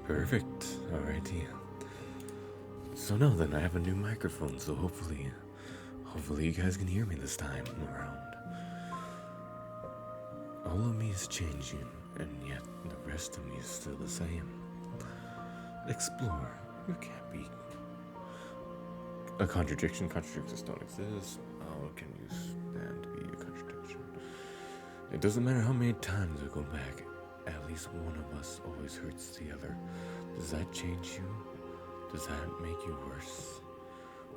Perfect. Alrighty. So now then, I have a new microphone, so hopefully you guys can hear me this time around. All of me is changing, and yet the rest of me is still the same. Explore. You can't be a contradiction. Contradictions don't exist. How can you stand to be a contradiction? It doesn't matter how many times we go back. At least one of us always hurts the other. Does that change you? Does that make you worse?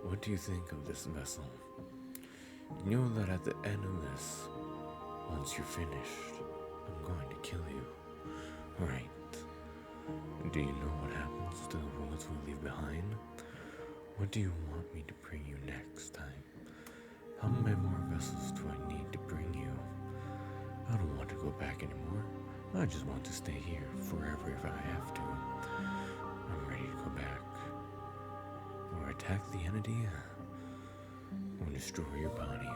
What do you think of this vessel? You know that at the end of this, once you're finished, I'm going to kill you. Right. Do you know what happens to the worlds we leave behind? What do you want me to bring you next time? How many more vessels do I need to bring you? I don't want to go back anymore. I just want to stay here forever if I have to. I'm ready to go back. Or attack the entity, or destroy your body.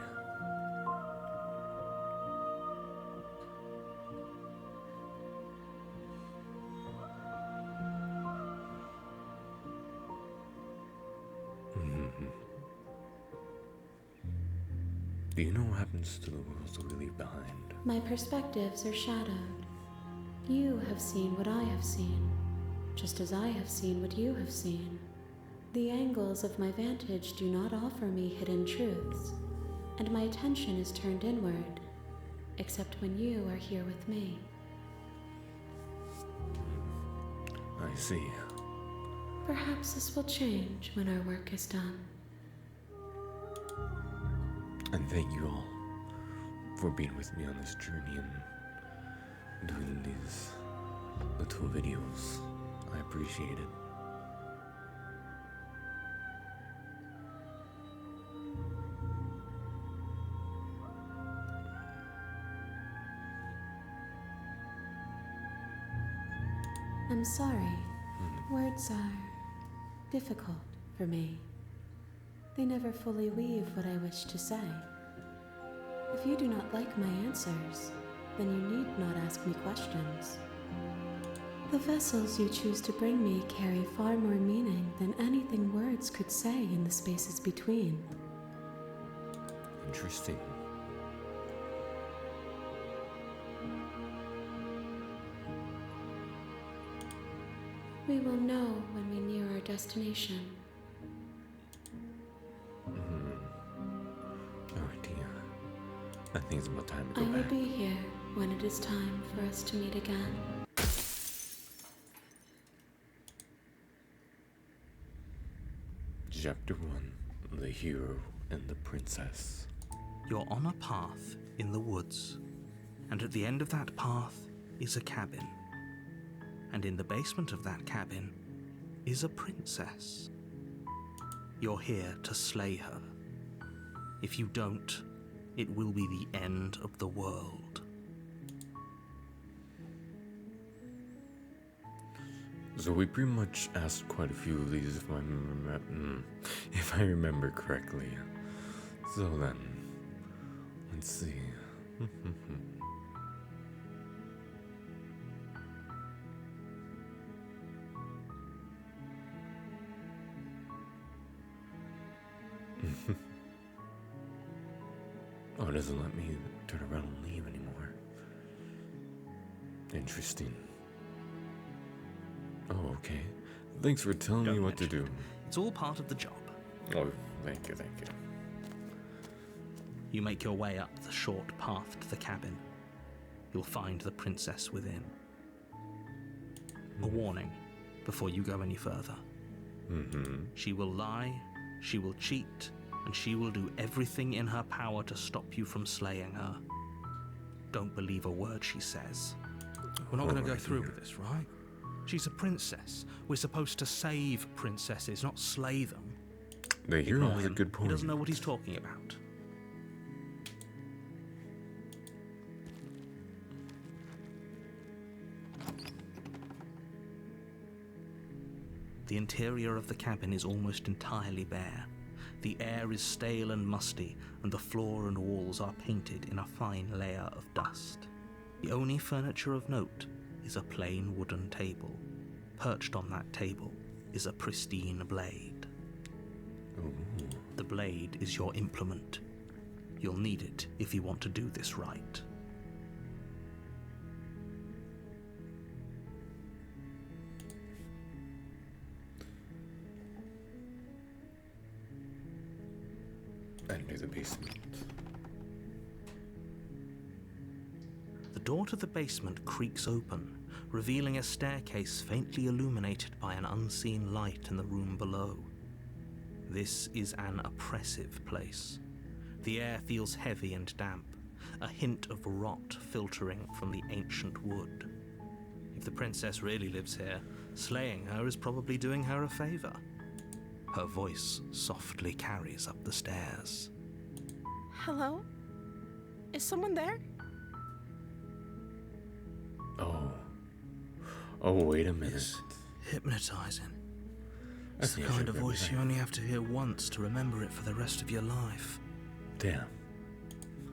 Do you know what happens to the worlds that we leave behind? My perspectives are shadowed. You have seen what I have seen, just as I have seen what you have seen. The angles of my vantage do not offer me hidden truths, and my attention is turned inward, except when you are here with me. I see. Perhaps this will change when our work is done. And thank you all for being with me on this journey and doing these little videos. I appreciate it. I'm sorry. Words are difficult for me. They never fully weave what I wish to say. If you do not like my answers, then you need not ask me questions. The vessels you choose to bring me carry far more meaning than anything words could say in the spaces between. Interesting. We will know when we near our destination. I think it's about time to I go will back. be here when it is time for us to meet again. Chapter 1. The Hero and the Princess. You're on a path in the woods, and at the end of that path is a cabin. And in the basement of that cabin is a princess. You're here to slay her. If you don't, it will be the end of the world. So we pretty much asked quite a few of these if I remember correctly. So then, let's see. Oh, it doesn't let me turn around and leave anymore. Interesting. Oh, okay. Thanks for telling me what to do. It's all part of the job. Oh, thank you. You make your way up the short path to the cabin. You'll find the princess within. A warning before you go any further. She will lie, she will cheat, and she will do everything in her power to stop you from slaying her. Don't believe a word she says. We're not going to go through with this, right? She's a princess. We're supposed to save princesses, not slay them. The hero has a good point. He doesn't know what he's talking about. The interior of the cabin is almost entirely bare. The air is stale and musty, and the floor and walls are painted in a fine layer of dust. The only furniture of note is a plain wooden table, Perched on that table is a pristine blade. Ooh. The blade is your implement. You'll need it if you want to do this right. Enter the basement. The door to the basement creaks open, revealing a staircase faintly illuminated by an unseen light in the room below. This is an oppressive place. The air feels heavy and damp, a hint of rot filtering from the ancient wood. If the princess really lives here, slaying her is probably doing her a favor. Her voice softly carries up the stairs. Hello? Is someone there? Oh, wait a minute. It's hypnotizing. I It's the think I kind should of voice you recognize- only have to hear once to remember it for the rest of your life. Damn.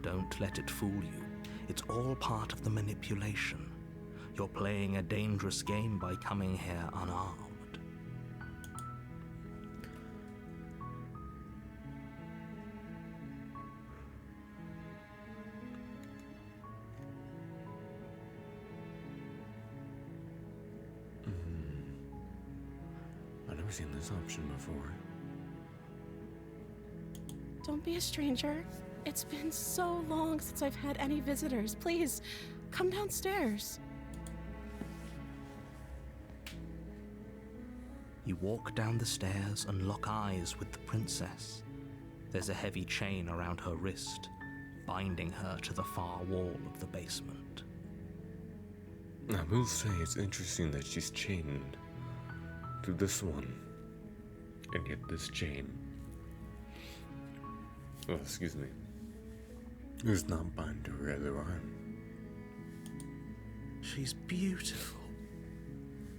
Don't let it fool you. It's all part of the manipulation. You're playing a dangerous game by coming here unarmed. I've never seen this option before. Don't be a stranger. It's been so long since I've had any visitors. Please, come downstairs. You walk down the stairs and lock eyes with the princess. There's a heavy chain around her wrist, binding her to the far wall of the basement. I will say it's interesting that she's chained to this one, and yet this chain, oh, excuse me, is not bound to her other arm. She's beautiful.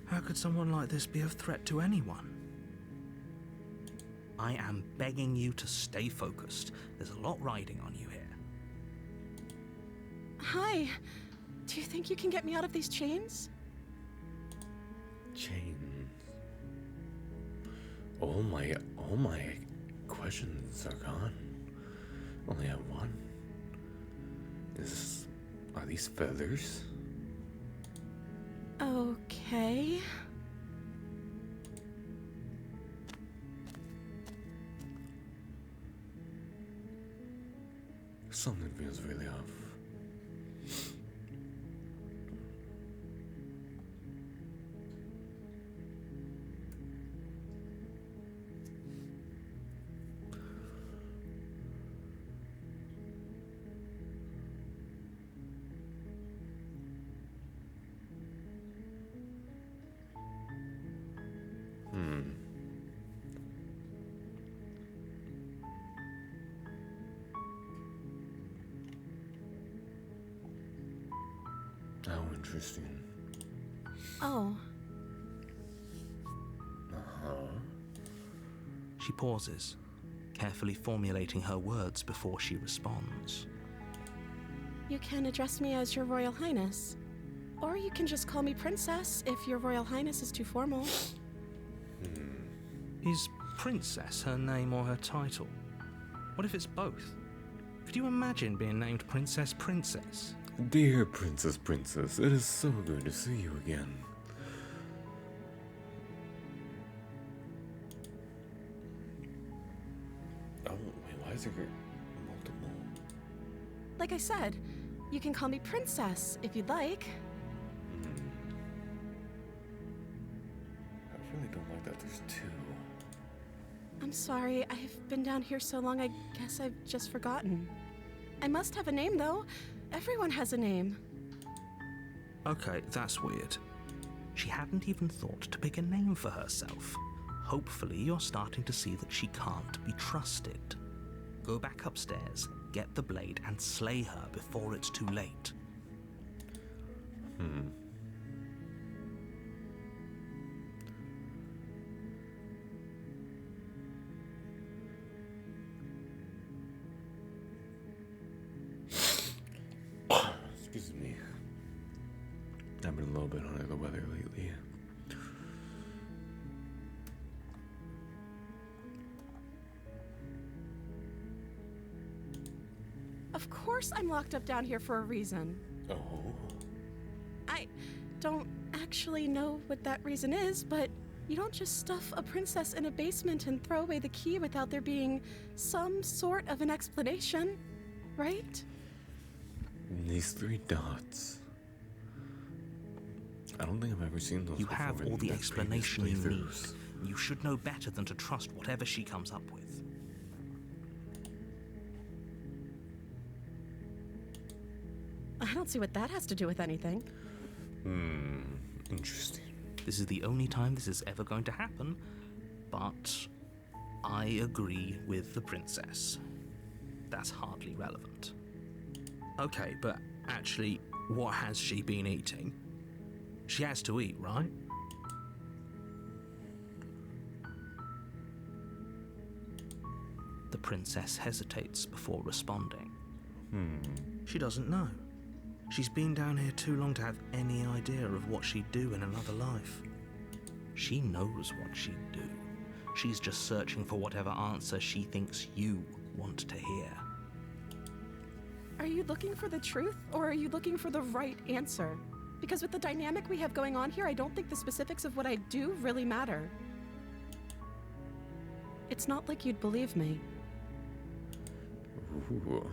How could someone like this be a threat to anyone? I am begging you to stay focused. There's a lot riding on you here. Hi. Do you think you can get me out of these chains? Chains. All my questions are gone. Only have one. Are these feathers? Okay. Something feels really off. How interesting. Oh, She pauses, carefully formulating her words before she responds. you can address me as Your Royal Highness. Or you can just call me Princess if Your Royal Highness is too formal. Is Princess her name or her title? What if it's both? Could you imagine being named Princess Princess? Dear Princess, it is so good to see you again. Oh, wait, why is there multiple? Like I said, you can call me Princess if you'd like. I really don't like that there's two. I'm sorry, I've been down here so long I guess I've just forgotten. I must have a name though. Everyone has a name. Okay, that's weird. She hadn't even thought to pick a name for herself. Hopefully you're starting to see that she can't be trusted. Go back upstairs, get the blade, and slay her before it's too late. Excuse me. I've been a little bit under the weather lately. Of course I'm locked up down here for a reason. Oh. I don't actually know what that reason is, but you don't just stuff a princess in a basement and throw away the key without there being some sort of an explanation, right? These 3 dots. I don't think I've ever seen those You before have in all the the explanation previous you need. playthroughs. You should know better than to trust whatever she comes up with. I don't see what that has to do with anything. Interesting. This is the only time this is ever going to happen, but I agree with the princess. That's hardly relevant. Okay, but actually, what has she been eating? She has to eat, right? The princess hesitates before responding. She doesn't know. She's been down here too long to have any idea of what she'd do in another life. She knows what she'd do. She's just searching for whatever answer she thinks you want to hear. Are you looking for the truth, or are you looking for the right answer? Because with the dynamic we have going on here, I don't think the specifics of what I do really matter. It's not like you'd believe me. Ooh.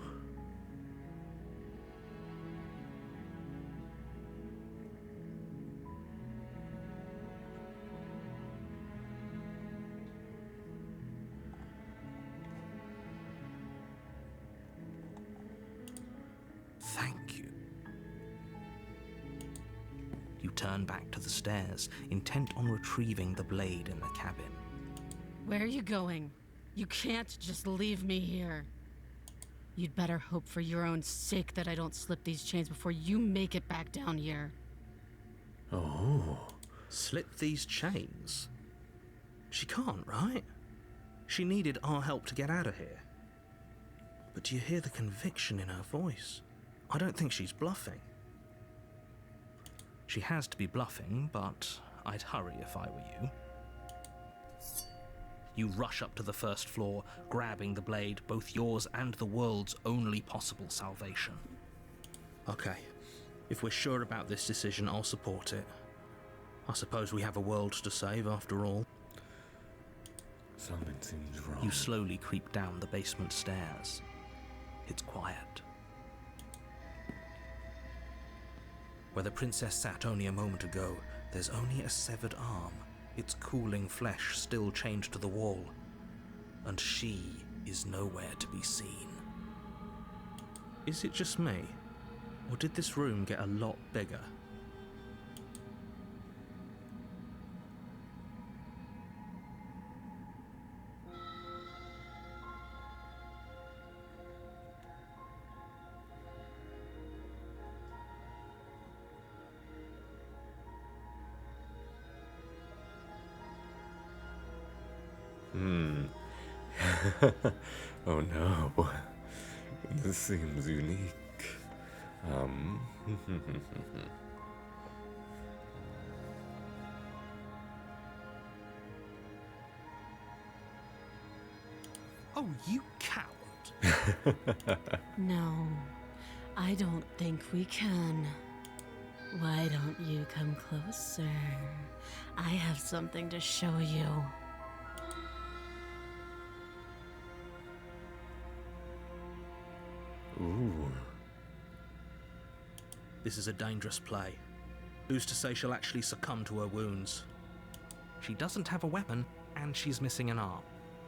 Thank you. You turn back to the stairs, intent on retrieving the blade in the cabin. Where are you going? You can't just leave me here. You'd better hope for your own sake that I don't slip these chains before you make it back down here. Oh. Slip these chains? She can't, right? She needed our help to get out of here. But do you hear the conviction in her voice? I don't think she's bluffing. She has to be bluffing, but I'd hurry if I were you. You rush up to the first floor, grabbing the blade, both yours and the world's only possible salvation. Okay, if we're sure about this decision, I'll support it. I suppose we have a world to save after all. Something seems wrong. You slowly creep down the basement stairs. It's quiet. Where the princess sat only a moment ago, there's only a severed arm, its cooling flesh still chained to the wall, and she is nowhere to be seen. Is it just me, or did this room get a lot bigger? Oh no. This seems unique. Oh, you coward! No, I don't think we can. Why don't you come closer? I have something to show you. Ooh. This is a dangerous play. Who's to say she'll actually succumb to her wounds? She doesn't have a weapon, and she's missing an arm.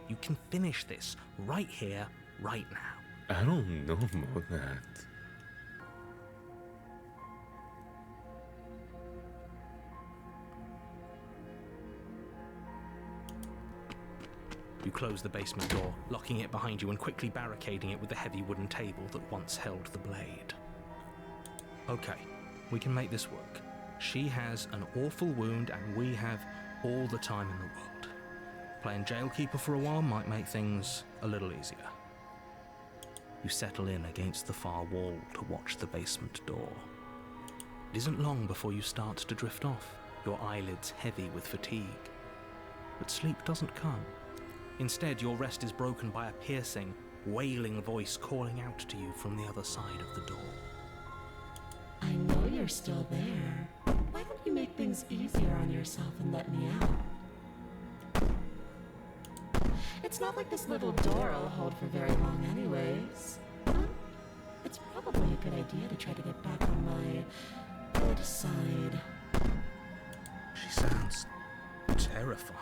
You can finish this right here, right now. I don't know about that. You close the basement door, locking it behind you and quickly barricading it with the heavy wooden table that once held the blade. Okay, we can make this work. She has an awful wound and we have all the time in the world. Playing jailkeeper for a while might make things a little easier. You settle in against the far wall to watch the basement door. It isn't long before you start to drift off, your eyelids heavy with fatigue. But sleep doesn't come. Instead, your rest is broken by a piercing, wailing voice calling out to you from the other side of the door. I know you're still there. Why don't you make things easier on yourself and let me out? It's not like this little door will hold for very long anyways. Huh? It's probably a good idea to try to get back on my good side. She sounds terrifying.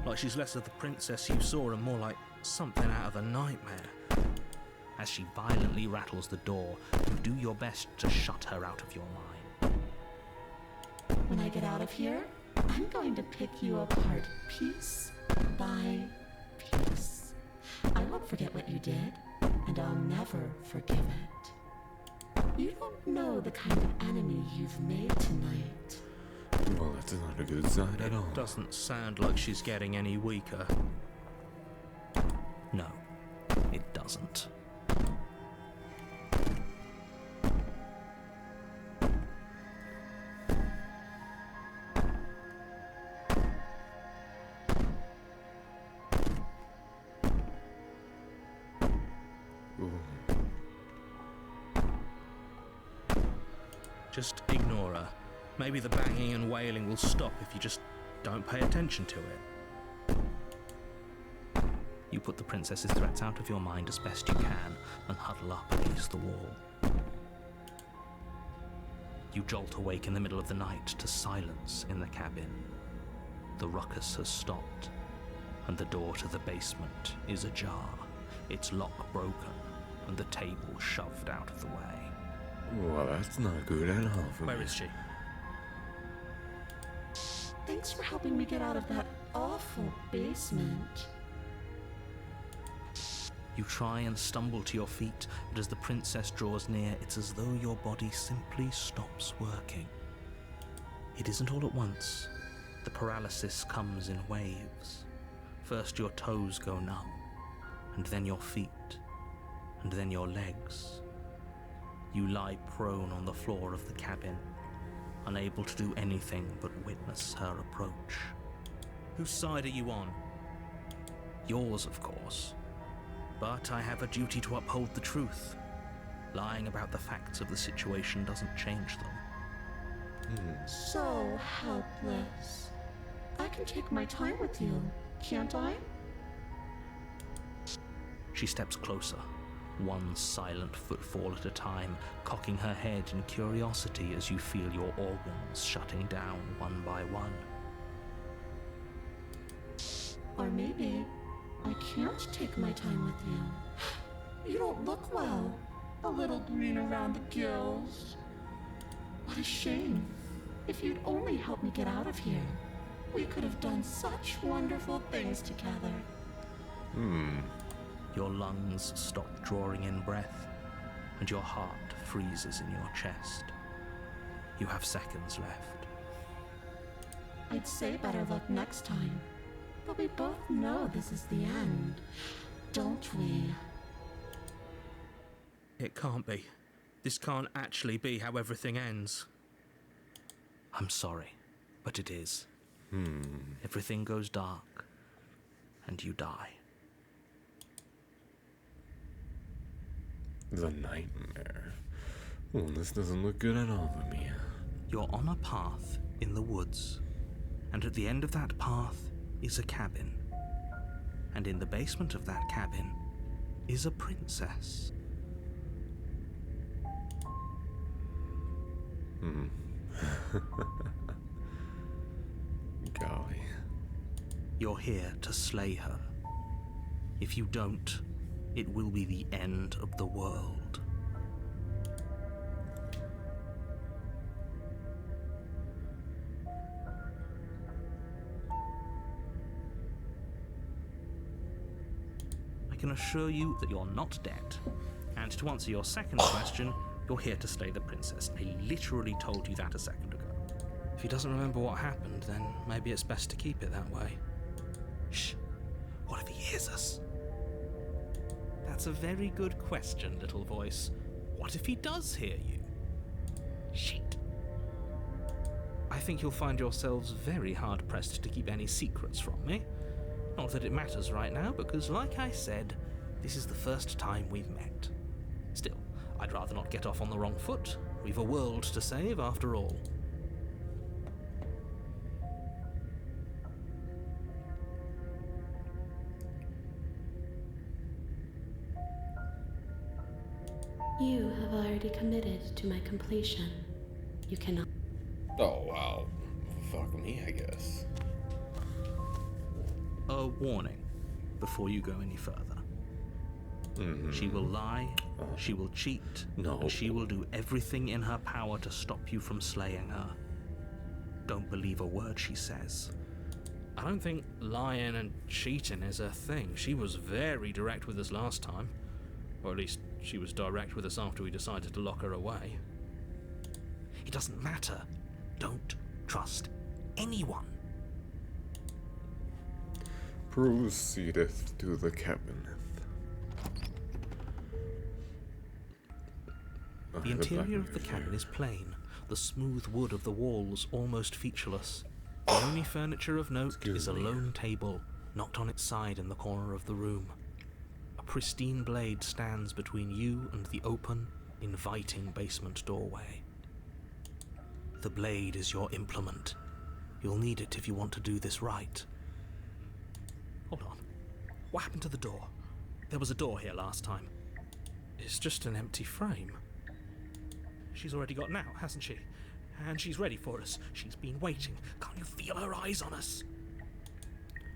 Like she's less of the princess you saw and more like something out of a nightmare. As she violently rattles the door, you do your best to shut her out of your mind. When I get out of here, I'm going to pick you apart piece by piece. I won't forget what you did, and I'll never forgive it. You don't know the kind of enemy you've made tonight. Well, that's not a good sign at all. It doesn't sound like she's getting any weaker. No, it doesn't. Ooh. Just ignore her. Maybe the banging and wailing will stop if you just don't pay attention to it. You put the princess's threats out of your mind as best you can and huddle up against the wall. You jolt awake in the middle of the night to silence in the cabin. The ruckus has stopped, and the door to the basement is ajar, its lock broken, and the table shoved out of the way. Well, that's not good at all for me. Where is she? Thanks for helping me get out of that awful basement. You try and stumble to your feet, but as the princess draws near, it's as though your body simply stops working. It isn't all at once. The paralysis comes in waves. First your toes go numb, and then your feet, and then your legs. You lie prone on the floor of the cabin, unable to do anything but witness her approach. Whose side are you on? Yours, of course. But I have a duty to uphold the truth. Lying about the facts of the situation doesn't change them. So helpless. I can take my time with you, can't I? She steps closer, one silent footfall at a time, cocking her head in curiosity as you feel your organs shutting down one by one. Or maybe I can't take my time with you. You don't look well. A little green around the gills. What a shame. If you'd only helped me get out of here, we could have done such wonderful things together. Your lungs stop drawing in breath, and your heart freezes in your chest. You have seconds left. I'd say better luck next time. But we both know this is the end, don't we? It can't be. This can't actually be how everything ends. I'm sorry, but it is. Everything goes dark, and you die. The nightmare. Well, this doesn't look good at all for me. You're on a path in the woods, and at the end of that path is a cabin. And in the basement of that cabin is a princess. Golly. You're here to slay her. If you don't, it will be the end of the world. I can assure you that you're not dead. And to answer your second question, you're here to slay the princess. I literally told you that a second ago. If he doesn't remember what happened, then maybe it's best to keep it that way. Shh. What if he hears us? That's a very good question, little voice. What if he does hear you? Shit. I think you'll find yourselves very hard-pressed to keep any secrets from me. Not that it matters right now, because like I said, This is the first time we've met. Still, I'd rather not get off on the wrong foot. We've a world to save, after all. You have already committed to my completion. You cannot. Oh, wow. Fuck me, I guess. A warning before you go any further. She will lie, she will cheat, No. and she will do everything in her power to stop you from slaying her. Don't believe a word she says. I don't think lying and cheating is her thing. She was very direct with us last time. Or at least she was direct with us after we decided to lock her away. It doesn't matter. Don't trust anyone. Proceedeth to the cabin. The interior of the cabin is plain, the smooth wood of the walls almost featureless. The only furniture of note is a lone table, knocked on its side in the corner of the room. A pristine blade stands between you and the open, inviting basement doorway. The blade is your implement. You'll need it if you want to do this right. Hold on. What happened to the door? There was a door here last time. It's just an empty frame. She's already gotten out, hasn't she? And she's ready for us. She's been waiting. Can't you feel her eyes on us?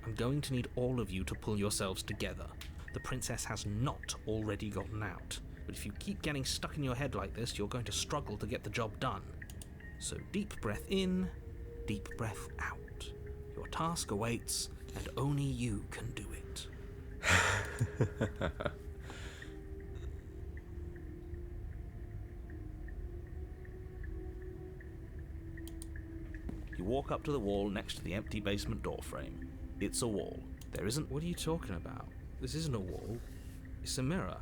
I'm going to need all of you to pull yourselves together. The princess has not already gotten out. But if you keep getting stuck in your head like this, you're going to struggle to get the job done. So deep breath in, deep breath out. Your task awaits, and only you can do it. You walk up to the wall next to the empty basement door frame. It's a wall. There isn't... What are you talking about? This isn't a wall. It's a mirror.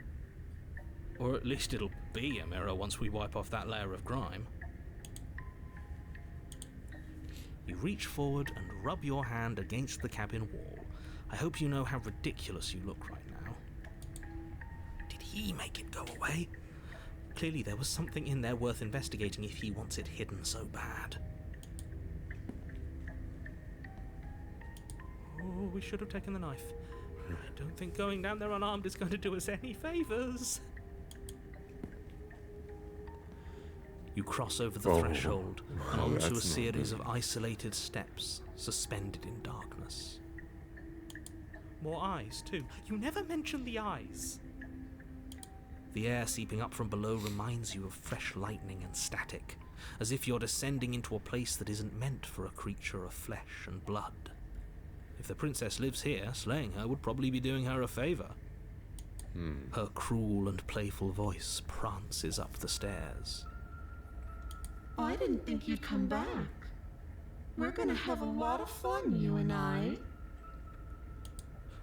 Or at least it'll be a mirror once we wipe off that layer of grime. You reach forward and rub your hand against the cabin wall. I hope you know how ridiculous you look right now. Did he make it go away? Clearly there was something in there worth investigating if he wants it hidden so bad. Oh, we should have taken the knife. I don't think going down there unarmed is going to do us any favours. You cross over the threshold and onto a series of isolated steps, suspended in darkness. More eyes, too. You never mention the eyes. The air seeping up from below reminds you of fresh lightning and static, as if you're descending into a place that isn't meant for a creature of flesh and blood. If the princess lives here, slaying her would probably be doing her a favour. Her cruel and playful voice prances up the stairs. I didn't think you'd come back. We're gonna have a lot of fun, you and I.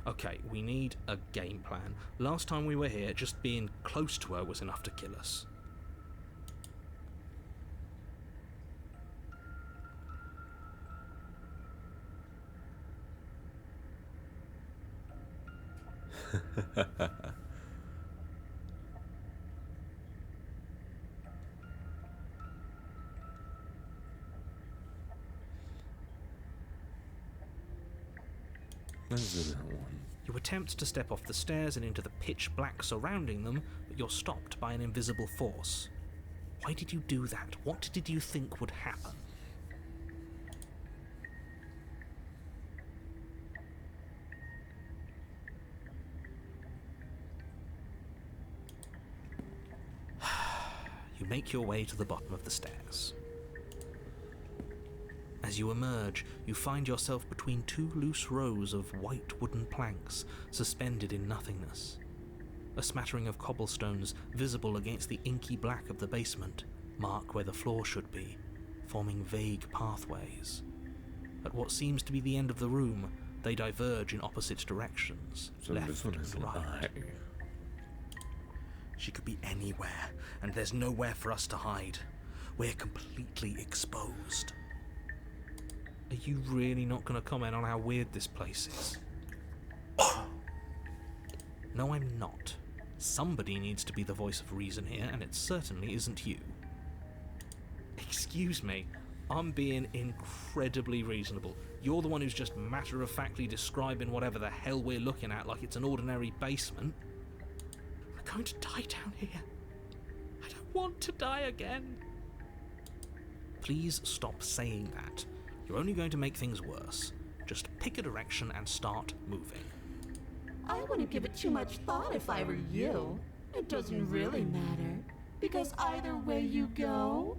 Okay, we need a game plan. Last time we were here, just being close to her was enough to kill us. Let's do that one. You attempt to step off the stairs and into the pitch black surrounding them, but you're stopped by an invisible force. Why did you do that? What did you think would happen? You make your way to the bottom of the stairs. As you emerge, you find yourself between two loose rows of white wooden planks suspended in nothingness. A smattering of cobblestones visible against the inky black of the basement mark where the floor should be, forming vague pathways. At what seems to be the end of the room, they diverge in opposite directions, So left this one is and an right. eye. She could be anywhere, and there's nowhere for us to hide. We're completely exposed. Are you really not going to comment on how weird this place is? No, I'm not. Somebody needs to be the voice of reason here, and it certainly isn't you. Excuse me, I'm being incredibly reasonable. You're the one who's just matter-of-factly describing whatever the hell we're looking at like it's an ordinary basement. We're going to die down here. I don't want to die again. Please stop saying that. You're only going to make things worse. Just pick a direction and start moving. I wouldn't give it too much thought if I were you. It doesn't really matter, because either way you go,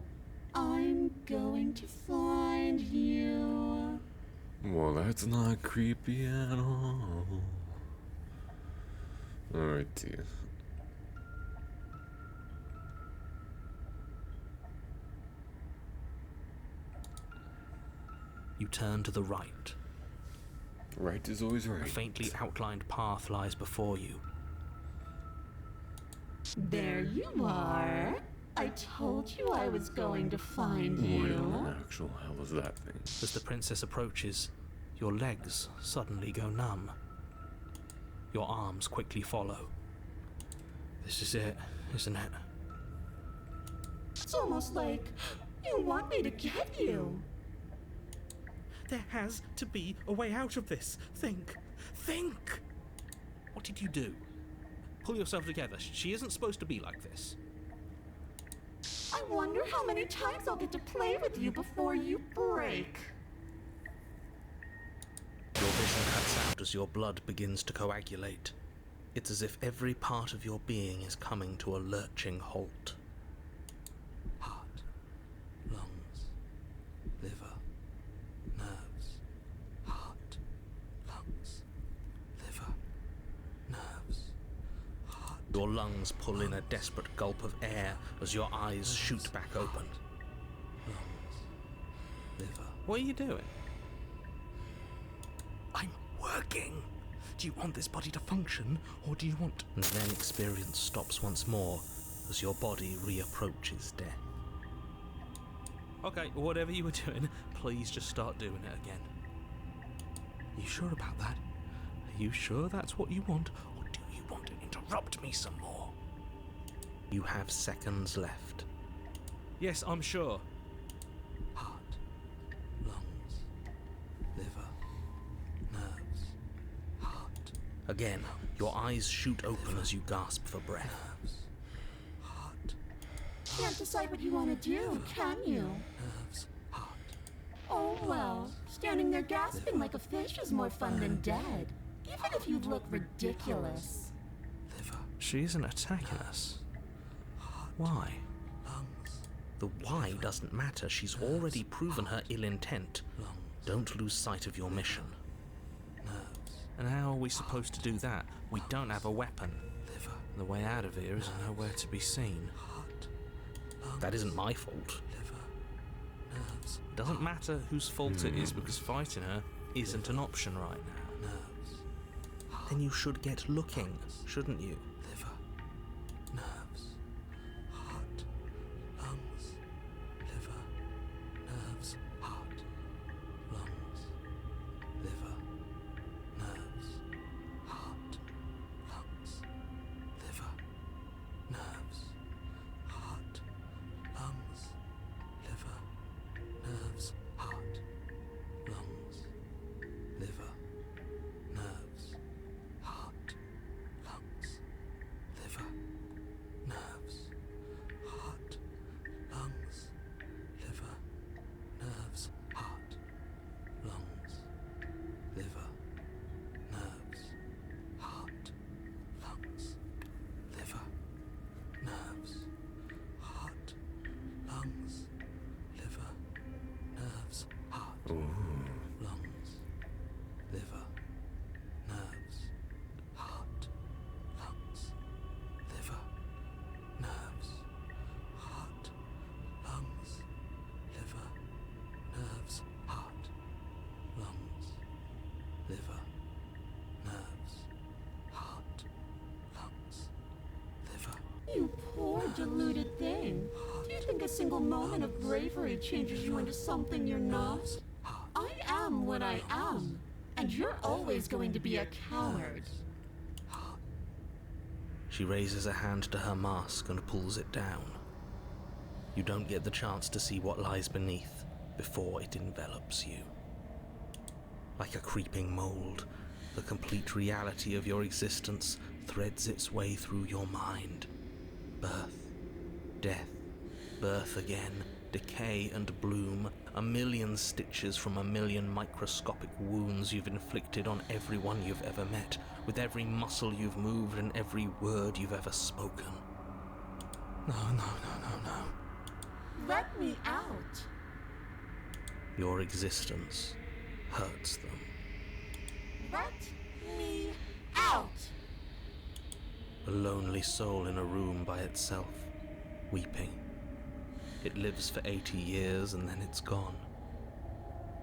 I'm going to find you. Well, that's not creepy at all. Alright, dear. You turn to the right. Right is always right. A faintly outlined path lies before you. There you are. I told you I was going to find Where you. the actual hell is that thing? As the princess approaches, your legs suddenly go numb. Your arms quickly follow. This is it, isn't it? It's almost like you want me to get you. There has to be a way out of this. Think. Think! What did you do? Pull yourself together. She isn't supposed to be like this. I wonder how many times I'll get to play with you before you break. Your vision cuts out as your blood begins to coagulate. It's as if every part of your being is coming to a lurching halt. Heart, lungs, liver, nerves. Heart, lungs, liver, nerves. Heart. Your lungs pull in a desperate gulp of air as your eyes shoot back open. Lungs, liver. What are you doing? I'm working. Do you want this body to function, or do you want... And then experience stops once more as your body reapproaches death. Okay, whatever you were doing, please just start doing it again. Are you sure about that? Are you sure that's what you want, or do you want to interrupt me some more? You have seconds left. Yes, I'm sure. Heart, lungs, liver, nerves, heart. Again, your eyes shoot open as you gasp for breath. Nerves, heart, Can't decide what you want to do, can you? nerves, heart. Oh well, standing there gasping like a fish is more fun than dead. Even if you look ridiculous. Liver. She isn't attacking us. Why? The why doesn't matter. She's already proven her ill intent. Don't lose sight of your mission. And how are we supposed to do that? We don't have a weapon. The way out of here is nowhere to be seen. That isn't my fault. It doesn't matter whose fault it is, because fighting her isn't an option right now. Then you should get looking, shouldn't you? Liver, nerves, heart, lungs, liver, nerves, heart, lungs, liver, nerves, heart, lungs, liver, nerves, heart, lungs, liver, nerves, heart, lungs, liver, nerves, heart, lungs, liver, nerves, heart, lungs, liver, nerves, heart, lungs, liver, nerves, heart, lungs, liver, nerves, heart, lungs, liver, nerves, heart, lungs, liver, nerves, heart, lungs, liver, nerves, heart, lungs, liver, nerves, heart, lungs, liver, nerves, heart, lungs, liver. You poor deluded thing. Do you think a single moment of bravery changes you into something you're not? I am what I am, and you're always going to be a coward. She raises a hand to her mask and pulls it down. You don't get the chance to see what lies beneath before it envelops you. Like a creeping mold, the complete reality of your existence threads its way through your mind. Birth, death, birth again, decay and bloom, a million stitches from a million microscopic wounds you've inflicted on everyone you've ever met, with every muscle you've moved and every word you've ever spoken. No. Let me out. Your existence hurts them. Let me out. A lonely soul in a room by itself, weeping. It lives for 80 years and then it's gone.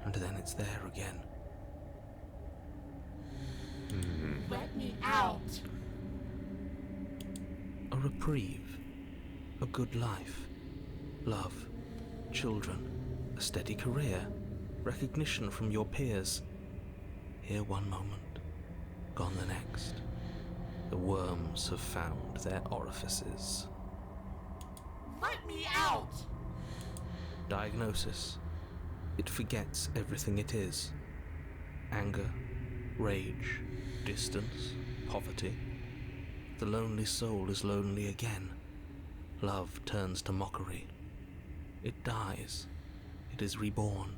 And then it's there again. Let me out. A reprieve. A good life. Love. Children. A steady career. Recognition from your peers. Here one moment. Gone the next. The worms have found their orifices. Let me out. Diagnosis. It forgets everything it is. Anger, rage, distance, poverty. The lonely soul is lonely again. Love turns to mockery. It dies. It is reborn.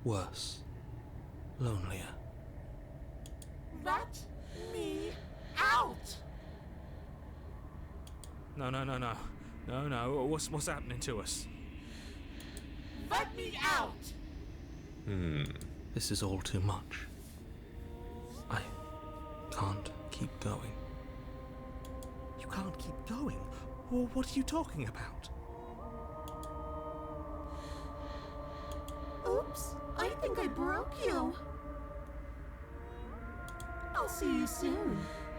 Worse. Lonelier. Let me out. No. What's happening to us? Let me out. This is all too much. I can't keep going. You can't keep going? Well, what are you talking about? Oops, I think I broke you. I'll see you soon.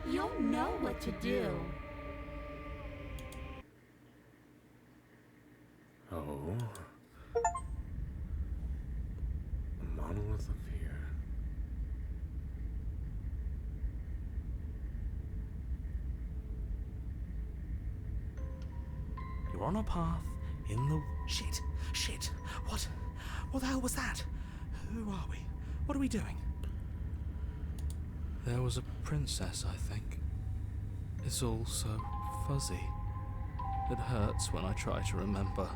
You'll know what to do. Oh. A monolith of fear. You're on a path in the... Shit. What the hell was that? Who are we? What are we doing? There was a princess, I think. It's all so fuzzy. It hurts when I try to remember.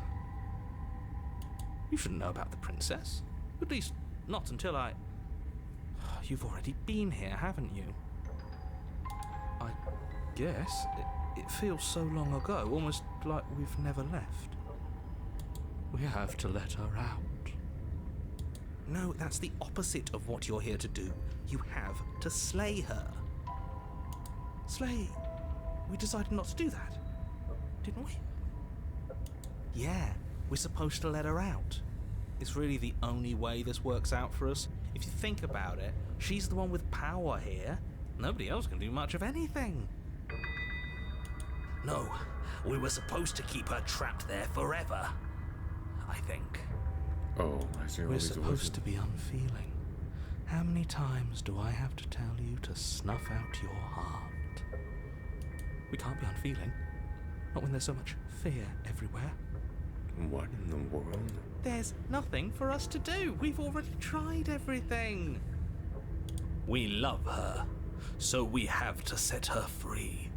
You shouldn't know about the princess. At least, not until I... You've already been here, haven't you? I guess. It feels so long ago, almost like we've never left. We have to let her out. No, that's the opposite of what you're here to do. You have to slay her. Slay? We decided not to do that, didn't we? Yeah, we're supposed to let her out. It's really the only way this works out for us. If you think about it, she's the one with power here. Nobody else can do much of anything. No, we were supposed to keep her trapped there forever. I think. Oh, I see. We're supposed to be unfeeling. How many times do I have to tell you to snuff out your heart? We can't be unfeeling. Not when there's so much fear everywhere. What in the world? There's nothing for us to do. We've already tried everything. We love her, so we have to set her free.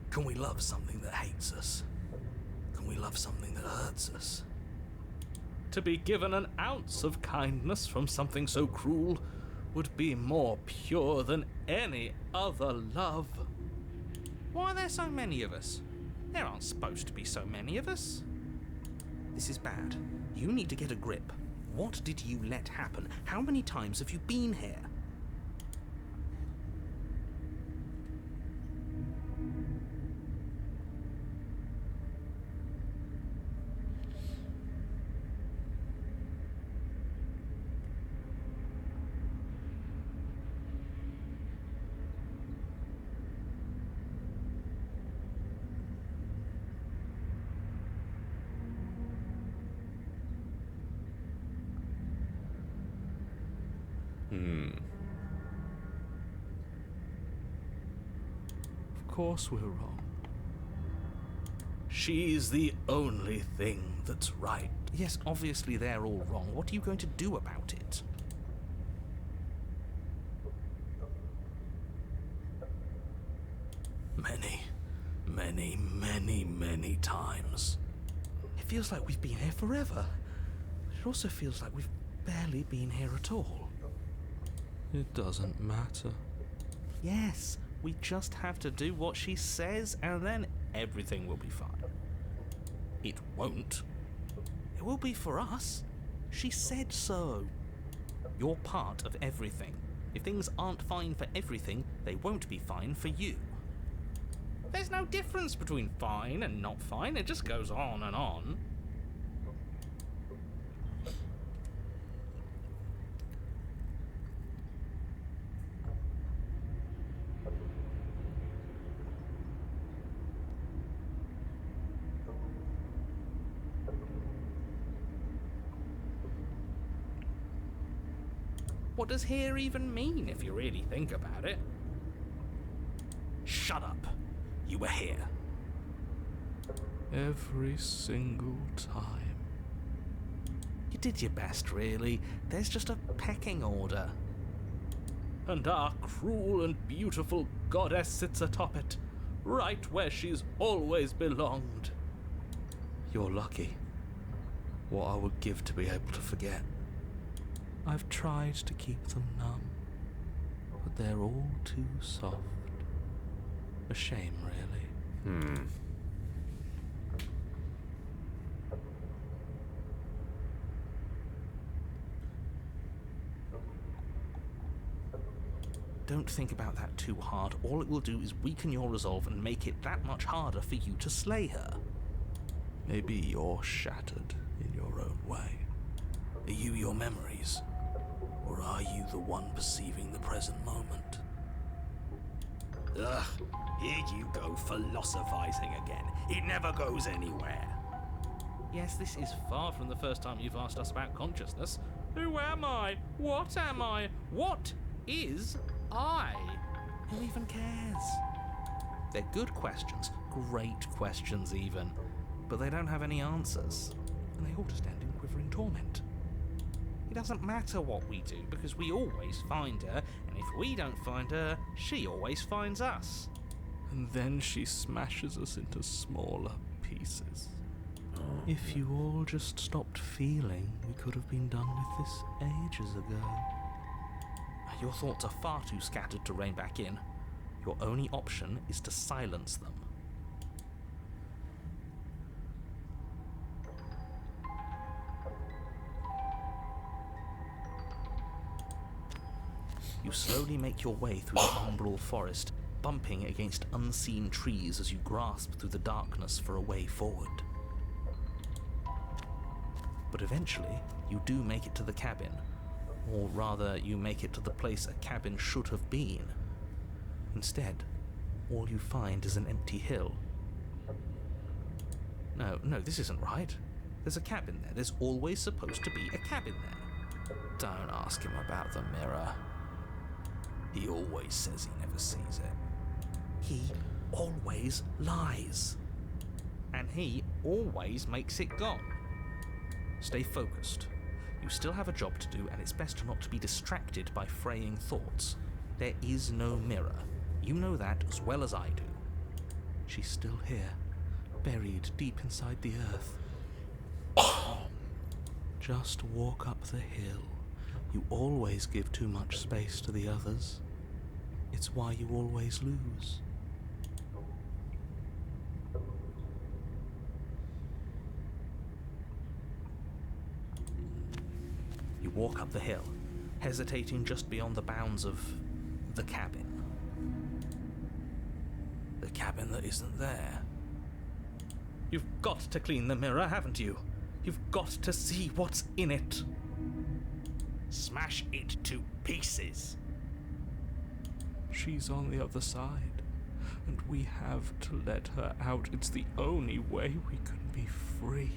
Can we love something that hates us? Can we love something that hurts us? To be given an ounce of kindness from something so cruel would be more pure than any other love. Why are there so many of us? There aren't supposed to be so many of us. This is bad. You need to get a grip. What did you let happen? How many times have you been here? course we're wrong. She's the only thing that's right. Yes, obviously they're all wrong. What are you going to do about it? Many times. It feels like we've been here forever. But it also feels like we've barely been here at all. It doesn't matter. Yes, we just have to do what she says and then everything will be fine. It won't. It will be for us. She said so. You're part of everything. If things aren't fine for everything, they won't be fine for you. There's no difference between fine and not fine. It just goes on and on. What does here even mean if you really think about it? Shut up. You were here. Every single time. You did your best, really. There's just a pecking order. And our cruel and beautiful goddess sits atop it, right where she's always belonged. You're lucky. What I would give to be able to forget. I've tried to keep them numb, but they're all too soft. A shame, really. Don't think about that too hard. All it will do is weaken your resolve and make it that much harder for you to slay her. Maybe you're shattered in your own way. Are you your memories? Or are you the one perceiving the present moment? Ugh, here you go philosophizing again. It never goes anywhere. Yes, this is far from the first time you've asked us about consciousness. Who am I? What am I? What is I? Who even cares? They're good questions, great questions even, but they don't have any answers, and they ought to stand in quivering torment. It doesn't matter what we do, because we always find her, and if we don't find her, she always finds us. And then she smashes us into smaller pieces. If you all just stopped feeling, we could have been done with this ages ago. Your thoughts are far too scattered to rein back in. Your only option is to silence them. You slowly make your way through the umbral forest, bumping against unseen trees as you grasp through the darkness for a way forward. But eventually, you do make it to the cabin. Or rather, you make it to the place a cabin should have been. Instead, all you find is an empty hill. No, this isn't right. There's a cabin there. There's always supposed to be a cabin there. Don't ask him about the mirror. He always says he never sees it. He always lies. And he always makes it gone. Stay focused. You still have a job to do, and it's best not to be distracted by fraying thoughts. There is no mirror. You know that as well as I do. She's still here, buried deep inside the earth. Just walk up the hill. You always give too much space to the others. It's why you always lose. You walk up the hill, hesitating just beyond the bounds of the cabin. The cabin that isn't there. You've got to clean the mirror, haven't you? You've got to see what's in it. Smash it to pieces. She's on the other side, and we have to let her out. It's the only way we can be free.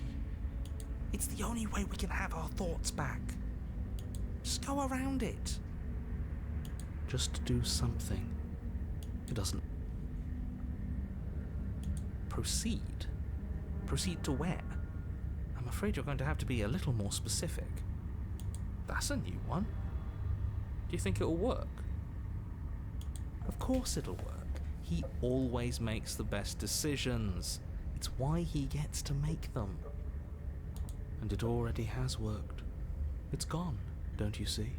It's the only way we can have our thoughts back. Just go around it. Just do something. It doesn't... proceed. Proceed to where? I'm afraid you're going to have to be a little more specific. That's a new one. Do you think it'll work? Of course it'll work. He always makes the best decisions. It's why he gets to make them. And it already has worked. It's gone, don't you see?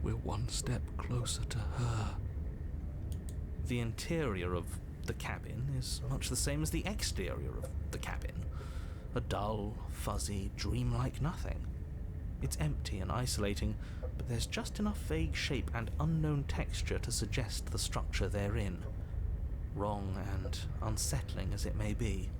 We're one step closer to her. The interior of the cabin is much the same as the exterior of the cabin. A dull, fuzzy, dreamlike nothing. It's empty and isolating, but there's just enough vague shape and unknown texture to suggest the structure therein, wrong and unsettling as it may be.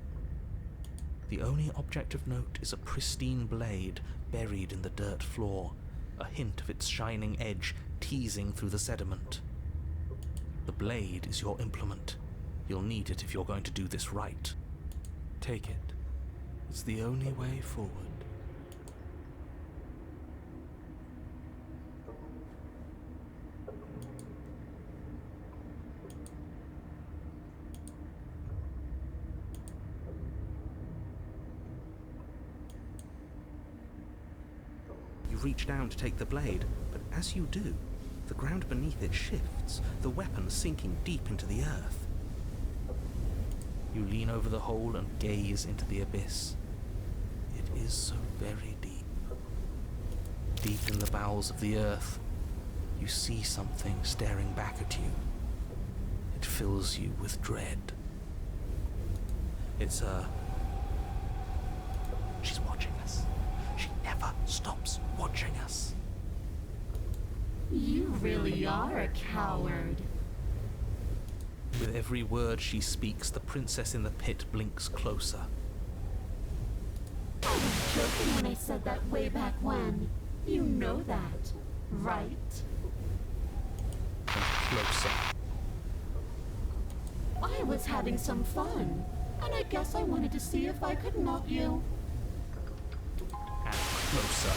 The only object of note is a pristine blade buried in the dirt floor, a hint of its shining edge teasing through the sediment. The blade is your implement. You'll need it if you're going to do this right. Take it. It's the only way forward. You reach down to take the blade, but as you do, the ground beneath it shifts, the weapon sinking deep into the earth. You lean over the hole and gaze into the abyss. It is so very deep. Deep in the bowels of the earth, you see something staring back at you. It fills you with dread. It's her. She's watching us. She never stops watching us. You really are a coward. With every word she speaks, the princess in the pit blinks closer. I was joking when I said that way back when. You know that, right? And closer. I was having some fun, and I guess I wanted to see if I could melt you. And closer.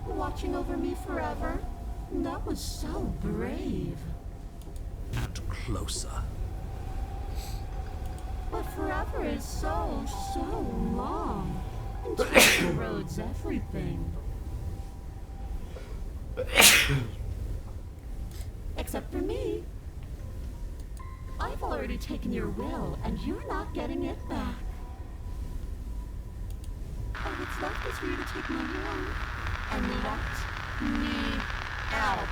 Watching over me forever? That was so brave. And closer. But forever is so long. And time erodes everything. Except for me. I've already taken your will, and you're not getting it back. All that's left is for you to take my hand and let me out.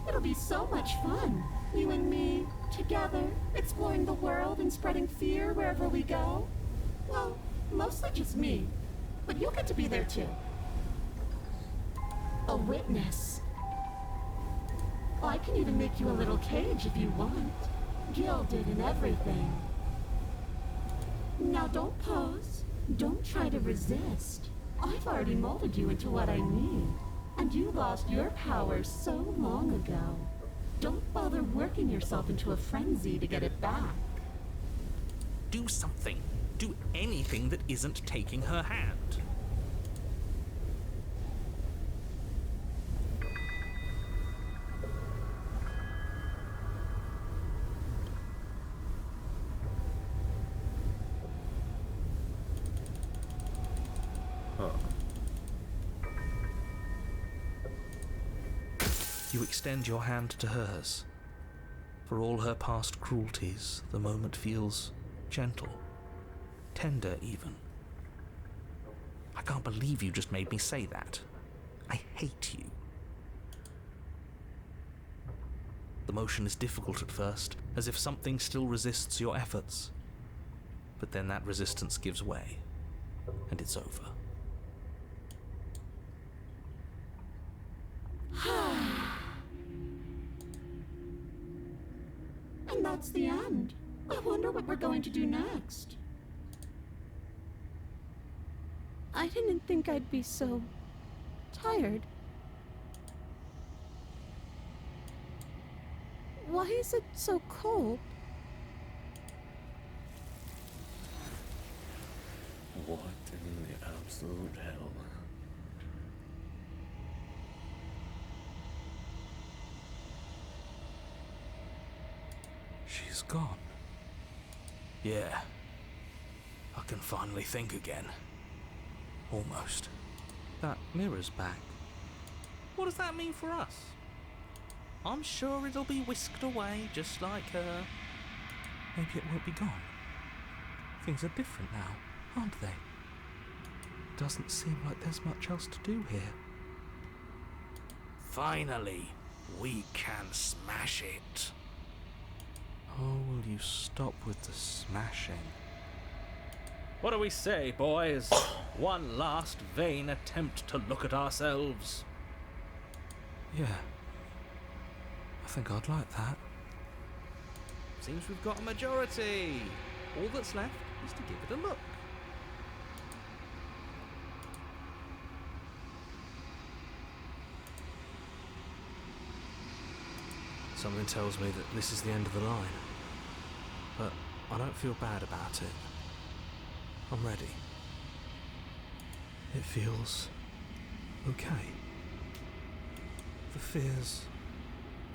It'll be so much fun, you and me, together, exploring the world and spreading fear wherever we go. Well, mostly just me, but you'll get to be there too. A witness. I can even make you a little cage if you want, gilded and everything. Now don't pose, don't try to resist. I've already molded you into what I need, and you lost your power so long ago. Don't bother working yourself into a frenzy to get it back. Do something. Do anything that isn't taking her hand. You extend your hand to hers. For all her past cruelties, the moment feels gentle, tender even. I can't believe you just made me say that. I hate you. The motion is difficult at first, as if something still resists your efforts. But then that resistance gives way, and it's over. And that's the end. I wonder what we're going to do next. I didn't think I'd be so tired. Why is it so cold? What in the absolute hell? She's gone. Yeah. I can finally think again. Almost. That mirror's back. What does that mean for us? I'm sure it'll be whisked away just like her. Maybe it won't be gone. Things are different now, aren't they? Doesn't seem like there's much else to do here. Finally, we can smash it. Oh, will you stop with the smashing? What do we say, boys? One last vain attempt to look at ourselves. Yeah. I think I'd like that. Seems we've got a majority. All that's left is to give it a look. Something tells me that this is the end of the line. But I don't feel bad about it. I'm ready. It feels okay. The fear's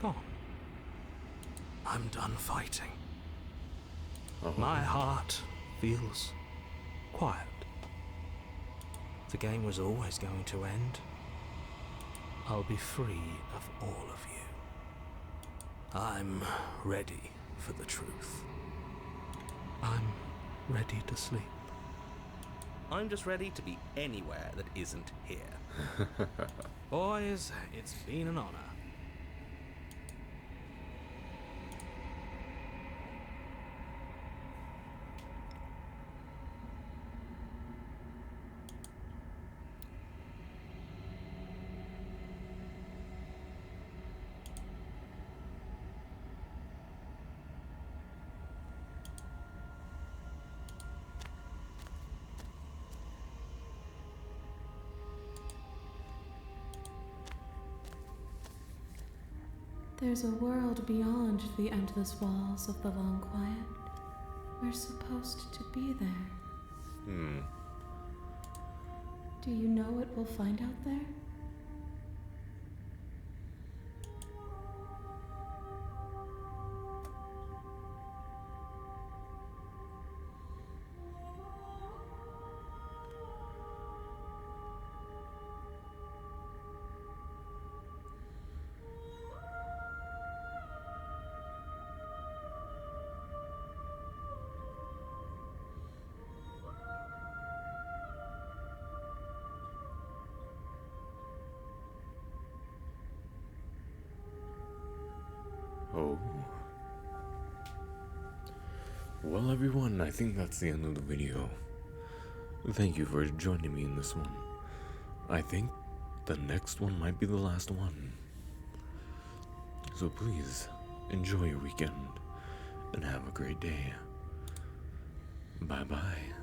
gone. I'm done fighting. Oh. My heart feels quiet. The game was always going to end. I'll be free of all of you. I'm ready for the truth. I'm ready to sleep. I'm just ready to be anywhere that isn't here. Boys, it's been an honor. There's a world beyond the endless walls of the long quiet. We're supposed to be there. Do you know what we'll find out there? Oh. Well, everyone, I think that's the end of the video. Thank you for joining me in this one. I think the next one might be the last one. So please, enjoy your weekend and have a great day. Bye-bye.